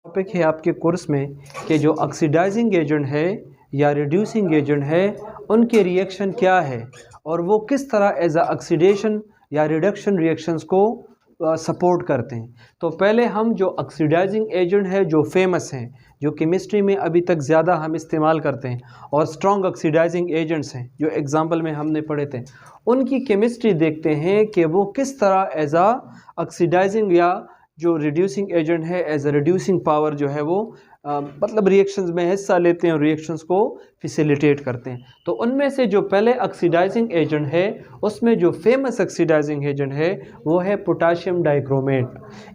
Topic है आपके course में कि जो ऑक्सीडाइजिंग एजेंट है या रिड्यूसिंग एजेंट है उनके रिएक्शन क्या है और वो किस तरह एज अ ऑक्सीडेशन या रिडक्शन रिएक्शंस को सपोर्ट करते हैं। तो पहले हम जो ऑक्सीडाइजिंग एजेंट है जो फेमस हैं, जो केमिस्ट्री में अभी तक ज़्यादा हम इस्तेमाल करते हैं और स्ट्रॉन्ग ऑक्सीडाइजिंग एजेंट्स हैं जो एग्जांपल में हमने पढ़े थे, उनकी केमिस्ट्री देखते हैं कि वो किस तरह एज अ ऑक्सीडाइजिंग या जो रिड्यूसिंग एजेंट है एज अ रिड्यूसिंग पावर जो है वो मतलब रिएक्शंस में हिस्सा लेते हैं और रिएक्शंस को फैसिलिटेट करते हैं। तो उनमें से जो पहले ऑक्सीडाइजिंग एजेंट है उसमें जो फेमस ऑक्सीडाइजिंग एजेंट है वो है पोटाशियम डाइक्रोमेट।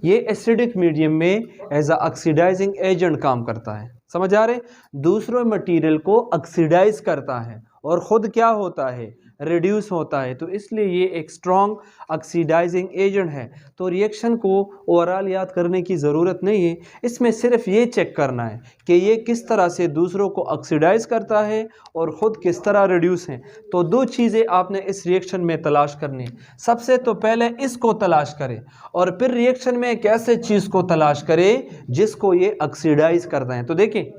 ये एसिडिक मीडियम में एज अ ऑक्सीडाइजिंग एजेंट काम करता है। समझ आ रहे? दूसरे मटेरियल को ऑक्सीडाइज करता है और ख़ुद क्या होता है, रिड्यूस होता है। तो इसलिए ये एक स्ट्रॉन्ग ऑक्सीडाइजिंग एजेंट है। तो रिएक्शन को ओवरऑल याद करने की ज़रूरत नहीं है, इसमें सिर्फ ये चेक करना है कि ये किस तरह से दूसरों को ऑक्सीडाइज करता है और ख़ुद किस तरह रिड्यूस है। तो दो चीज़ें आपने इस रिएक्शन में तलाश करनी। सबसे तो पहले इसको तलाश करें और फिर रिएक्शन में एक ऐसे चीज़ को तलाश करें जिसको ये ऑक्सीडाइज करता है। तो देखिए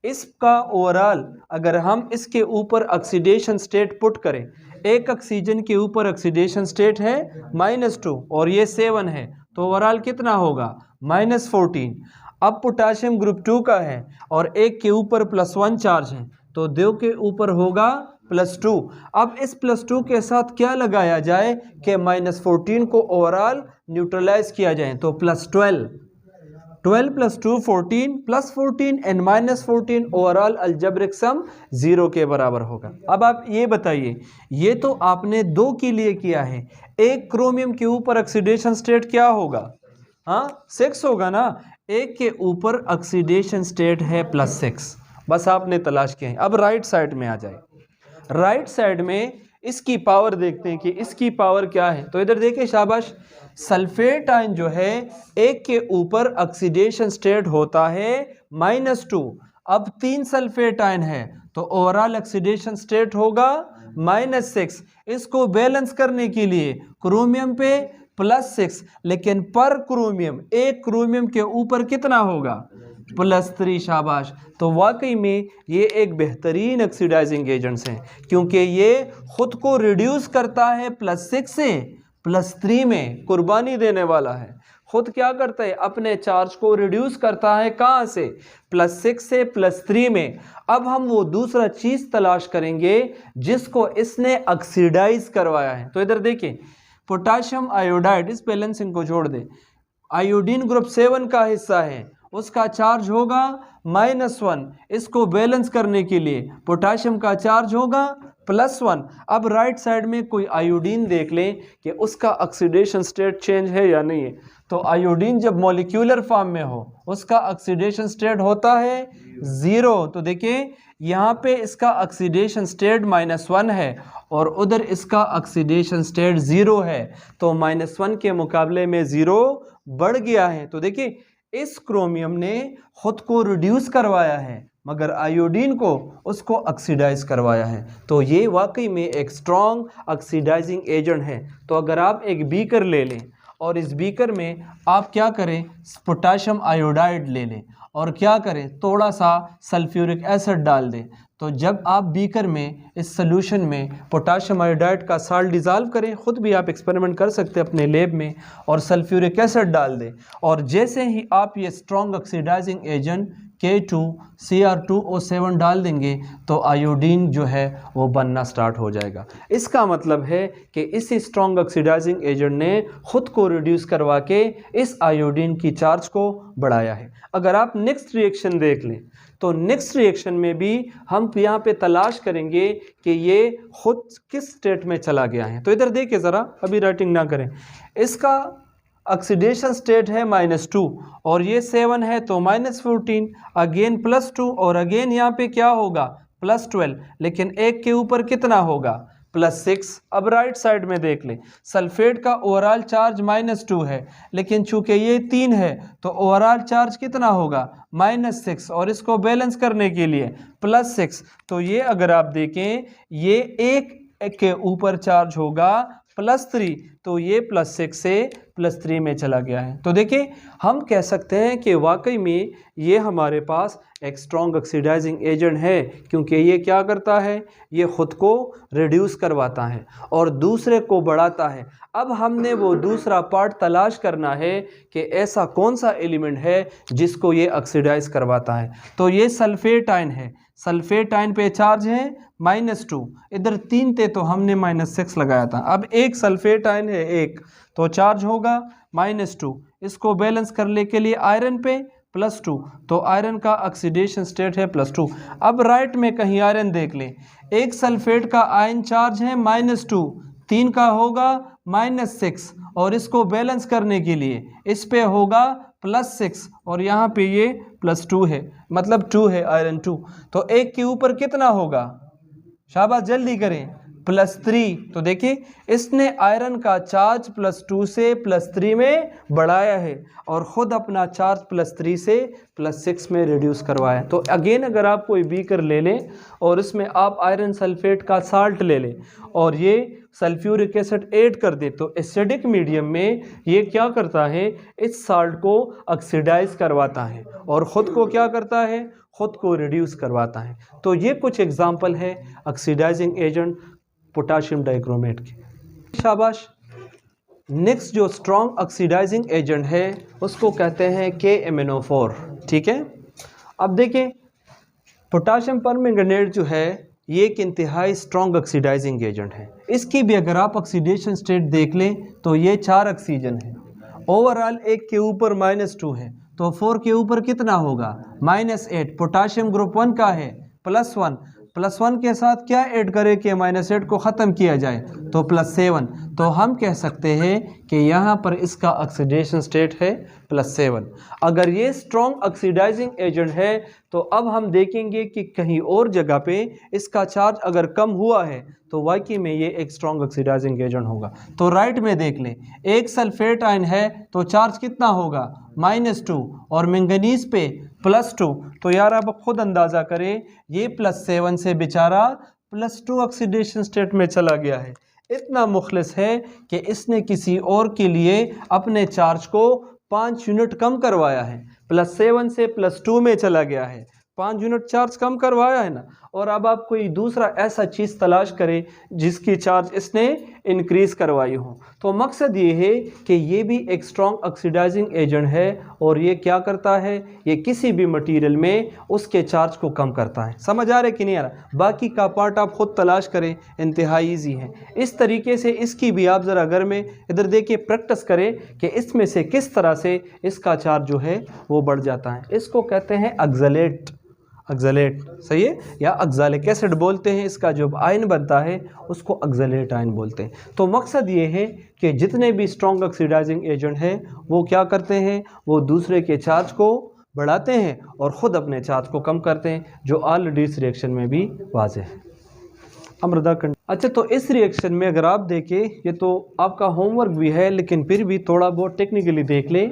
इसका ओवरऑल अगर हम इसके ऊपर ऑक्सीडेशन स्टेट पुट करें, एक ऑक्सीजन के ऊपर ऑक्सीडेशन स्टेट है -2 और ये 7 है, तो ओवरऑल कितना होगा -14। अब पोटाशियम ग्रुप 2 का है और एक के ऊपर +1 चार्ज है, तो दो के ऊपर होगा +2। अब इस +2 के साथ क्या लगाया जाए कि -14 को ओवरऑल न्यूट्रलाइज किया जाए, तो +12 + 2 14 + 14 एंड -14 ओवरऑल अलजेब्रिक सम 0 के बराबर होगा। अब आप ये बताइए, ये तो आपने 2 के लिए किया है, एक क्रोमियम के ऊपर ऑक्सीडेशन स्टेट क्या होगा? हाँ 6 होगा ना। एक के ऊपर ऑक्सीडेशन स्टेट है +6, बस आपने तलाश किया है। अब राइट साइड में आ जाए, राइट साइड में इसकी पावर देखते हैं कि इसकी पावर क्या है। तो इधर देखिए शाबाश, सल्फेट आयन जो है एक के ऊपर ऑक्सीडेशन स्टेट होता है -2। अब 3 सल्फेट आयन है तो ओवरऑल ऑक्सीडेशन स्टेट होगा -6। इसको बैलेंस करने के लिए क्रोमियम पे +6, लेकिन पर क्रोमियम एक क्रोमियम के ऊपर कितना होगा +3। शाबाश। तो वाकई में ये एक बेहतरीन ऑक्सीडाइजिंग एजेंट्स हैं क्योंकि ये खुद को रिड्यूस करता है +6 से +3 में, कुर्बानी देने वाला है। खुद क्या करता है, अपने चार्ज को रिड्यूस करता है, कहाँ से, +6 से +3 में। अब हम वो दूसरा चीज़ तलाश करेंगे जिसको इसने ऑक्सीडाइज करवाया है। तो इधर देखिए पोटाशियम आयोडाइड, इस बैलेंसिंग को छोड़ दे, आयोडीन ग्रुप 7 का हिस्सा है, उसका चार्ज होगा -1। इसको बैलेंस करने के लिए पोटाशियम का चार्ज होगा +1। अब राइट साइड में कोई आयोडीन देख लें कि उसका ऑक्सीडेशन स्टेट चेंज है या नहीं है। तो आयोडीन जब मॉलिक्यूलर फॉर्म में हो उसका ऑक्सीडेशन स्टेट होता है 0। तो देखिए यहाँ पे इसका ऑक्सीडेशन स्टेट -1 है और उधर इसका ऑक्सीडेशन स्टेट 0 है, तो -1 के मुकाबले में 0 बढ़ गया है। तो देखिए इस क्रोमियम ने खुद को रिड्यूस करवाया है मगर आयोडीन को उसको ऑक्सीडाइज करवाया है। तो ये वाकई में एक स्ट्रॉन्ग ऑक्सीडाइजिंग एजेंट है। तो अगर आप एक बीकर ले लें और इस बीकर में आप क्या करें, पोटाशियम आयोडाइड ले लें और क्या करें, थोड़ा सा सल्फ्यूरिक एसिड डाल दें। तो जब आप बीकर में इस सोल्यूशन में पोटाशियम आयोडाइड का साल्ट डिज़ोल्व करें, ख़ुद भी आप एक्सपेरिमेंट कर सकते हैं अपने लैब में, और सल्फ्यूरिक एसिड डाल दें और जैसे ही आप ये स्ट्रॉन्ग ऑक्सीडाइजिंग एजेंट K2Cr2O7 डाल देंगे तो आयोडीन जो है वो बनना स्टार्ट हो जाएगा। इसका मतलब है कि इसी स्ट्रॉन्ग ऑक्सीडाइजिंग एजेंट ने ख़ुद को रिड्यूस करवा के इस आयोडीन की चार्ज को बढ़ाया है। अगर आप नेक्स्ट रिएक्शन देख लें तो नेक्स्ट रिएक्शन में भी हम यहाँ पे तलाश करेंगे कि ये खुद किस स्टेट में चला गया है। तो इधर देखिए ज़रा, अभी राइटिंग ना करें, इसका ऑक्सीडेशन स्टेट है -2 और ये 7 है तो -14, अगेन +2 और अगेन यहाँ पे क्या होगा +12, लेकिन एक के ऊपर कितना होगा +6। अब राइट साइड में देख लें, सल्फेट का ओवरऑल चार्ज -2 है, लेकिन चूंकि ये 3 है तो ओवरऑल चार्ज कितना होगा -6 और इसको बैलेंस करने के लिए +6। तो ये अगर आप देखें ये एक के ऊपर चार्ज होगा +3, तो ये +6 से +3 में चला गया है। तो देखिए हम कह सकते हैं कि वाकई में ये हमारे पास एक स्ट्रॉन्ग ऑक्सीडाइजिंग एजेंट है, क्योंकि ये क्या करता है, ये ख़ुद को रिड्यूस करवाता है और दूसरे को बढ़ाता है। अब हमने वो दूसरा पार्ट तलाश करना है कि ऐसा कौन सा एलिमेंट है जिसको ये ऑक्सीडाइज करवाता है। तो ये सल्फेट आयन है, सल्फेट आयन पे चार्ज है -2, इधर 3 थे तो हमने -6 लगाया था। अब एक सल्फेट आयन है एक, तो चार्ज होगा -2। इसको बैलेंस करने के लिए आयरन पे +2, तो आयरन का ऑक्सीडेशन स्टेट है +2। अब राइट में कहीं आयरन देख लें, एक सल्फेट का आयन चार्ज है -2, 3 का होगा -6, और इसको बैलेंस करने के लिए इस पे होगा +6 और यहाँ पे ये +2 है, मतलब 2 है, आयरन 2। तो एक के ऊपर कितना होगा, शाबाश जल्दी करें, +3। तो देखिए इसने आयरन का चार्ज +2 से +3 में बढ़ाया है और ख़ुद अपना चार्ज +3 से +6 में रिड्यूस करवाया। तो अगेन अगर आप कोई बीकर ले लें और इसमें आप आयरन सल्फेट का साल्ट ले लें और ये सल्फ्यूरिक एसिड ऐड कर दें, तो एसिडिक मीडियम में ये क्या करता है, इस साल्ट को ऑक्सीडाइज करवाता है और ख़ुद को क्या करता है, ख़ुद को रिड्यूस करवाता है। तो ये कुछ एग्जांपल है ऑक्सीडाइजिंग एजेंट पोटाशियम डाइक्रोमेट की। शाबाश। नेक्स्ट जो स्ट्रॉन्ग ऑक्सीडाइजिंग एजेंट है उसको कहते हैं KMnO4, ठीक है। अब देखें पोटाशियम परमैंगनेट जो है ये एक इंतहाई स्ट्रॉन्ग ऑक्सीडाइजिंग एजेंट है। इसकी भी अगर आप ऑक्सीडेशन स्टेट देख लें तो ये 4 ऑक्सीजन है, ओवरऑल एक के ऊपर -2 है, तो 4 के ऊपर कितना होगा, -8। पोटाशियम ग्रुप 1 का है +1, +1 के साथ क्या ऐड करें कि -8 को ख़त्म किया जाए, तो +7। तो हम कह सकते हैं कि यहाँ पर इसका ऑक्सीडेशन स्टेट है +7। अगर ये स्ट्रॉन्ग ऑक्सीडाइजिंग एजेंट है तो अब हम देखेंगे कि कहीं और जगह पे इसका चार्ज अगर कम हुआ है तो वाकई में ये एक स्ट्रॉन्ग ऑक्सीडाइजिंग एजेंट होगा। तो राइट में देख लें, एक सल्फेट आयन है तो चार्ज कितना होगा, -2, और मैंगनीज पे +2। तो यार आप खुद अंदाज़ा करें, ये +7 से बेचारा +2 ऑक्सीडेशन स्टेट में चला गया है। इतना मुखलिस है कि इसने किसी और के लिए अपने चार्ज को 5 यूनिट कम करवाया है, +7 से +2 में चला गया है, 5 यूनिट चार्ज कम करवाया है ना। और अब आप कोई दूसरा ऐसा चीज़ तलाश करें जिसकी चार्ज इसने इंक्रीज़ करवाई हो। तो मकसद ये है कि ये भी एक स्ट्रॉन्ग ऑक्सीडाइजिंग एजेंट है और ये क्या करता है, ये किसी भी मटेरियल में उसके चार्ज को कम करता है। समझ आ रहा है कि नहीं आ रहा, बाकी का पार्ट आप ख़ुद तलाश करें, इंतहाई ईजी है। इस तरीके से इसकी भी आप ज़रा घर में इधर देखिए प्रैक्टिस करें कि इसमें से किस तरह से इसका चार्ज जो है वो बढ़ जाता है। इसको कहते हैं ऑक्सलेट, ऑक्सलेट सही है, या ऑक्सैलिक एसिड बोलते हैं। इसका जो आयन बनता है उसको ऑक्सलेट आयन बोलते हैं। तो मकसद ये है कि जितने भी स्ट्रॉन्ग ऑक्सीडाइजिंग एजेंट हैं वो क्या करते हैं, वो दूसरे के चार्ज को बढ़ाते हैं और ख़ुद अपने चार्ज को कम करते हैं, जो ऑलरेडी इस रिएक्शन में भी वाज़ेह है। अमृता अच्छा, तो इस रिएक्शन में अगर आप देखें, ये तो आपका होमवर्क भी है लेकिन फिर भी थोड़ा बहुत टेक्निकली देख लें।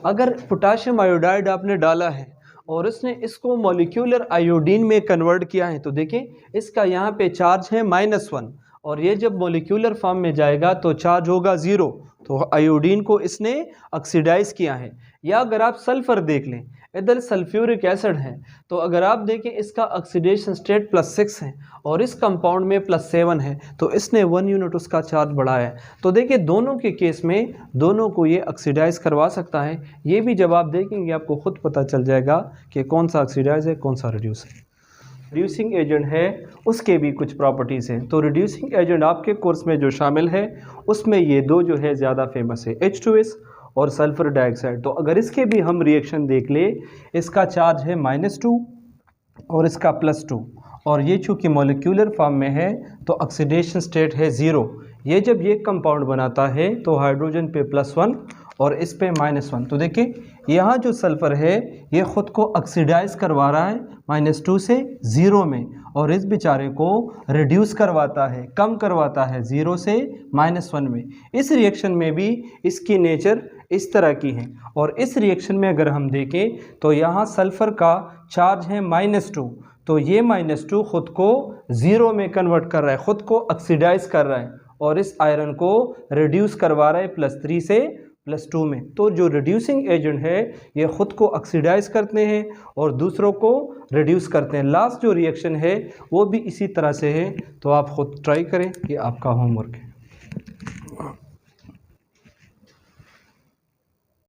अगर पोटाशियम आयोडाइड आपने डाला है और इसने इसको मॉलिक्यूलर आयोडीन में कन्वर्ट किया है, तो देखें इसका यहाँ पे चार्ज है -1 और ये जब मॉलिक्यूलर फॉर्म में जाएगा तो चार्ज होगा 0। तो आयोडीन को इसने ऑक्सीडाइज किया है। या अगर आप सल्फ़र देख लें, इधर सल्फ्यूरिक एसिड है, तो अगर आप देखें इसका ऑक्सीडेशन स्टेट +6 है और इस कंपाउंड में +7 है, तो इसने 1 यूनिट उसका चार्ज बढ़ाया है। तो देखिए दोनों के केस में दोनों को ये ऑक्सीडाइज करवा सकता है। ये भी जब आप देखेंगे आपको ख़ुद पता चल जाएगा कि कौन सा ऑक्सीडाइज है, कौन सा रिड्यूस है। रिड्यूसिंग एजेंट है उसके भी कुछ प्रॉपर्टीज़ हैं। तो रिड्यूसिंग एजेंट आपके कोर्स में जो शामिल है उसमें ये दो जो है ज़्यादा फेमस है, H2S और सल्फ़र डाइऑक्साइड। तो अगर इसके भी हम रिएक्शन देख ले, इसका चार्ज है -2 और इसका +2, और ये चूँकि मॉलिक्यूलर फॉर्म में है तो ऑक्सीडेशन स्टेट है 0। ये जब ये कंपाउंड बनाता है तो हाइड्रोजन पे +1 और इस पे -1। तो देखिए यहाँ जो सल्फ़र है ये ख़ुद को ऑक्सीडाइज करवा रहा है -2 से 0 में, और इस बेचारे को रिड्यूस करवाता है, कम करवाता है 0 से -1 में। इस रिएक्शन में भी इसकी नेचर इस तरह की है। और इस रिएक्शन में अगर हम देखें तो यहाँ सल्फ़र का चार्ज है -2, तो ये -2 ख़ुद को 0 में कन्वर्ट कर रहा है, ख़ुद को ऑक्सीडाइज कर रहा है, और इस आयरन को रिड्यूस करवा रहा है +3 से +2 में। तो जो रिड्यूसिंग एजेंट है ये ख़ुद को ऑक्सीडाइज करते हैं और दूसरों को रिड्यूस करते हैं। लास्ट जो रिएक्शन है वो भी इसी तरह से है, तो आप ख़ुद ट्राई करें, कि आपका होमवर्क है।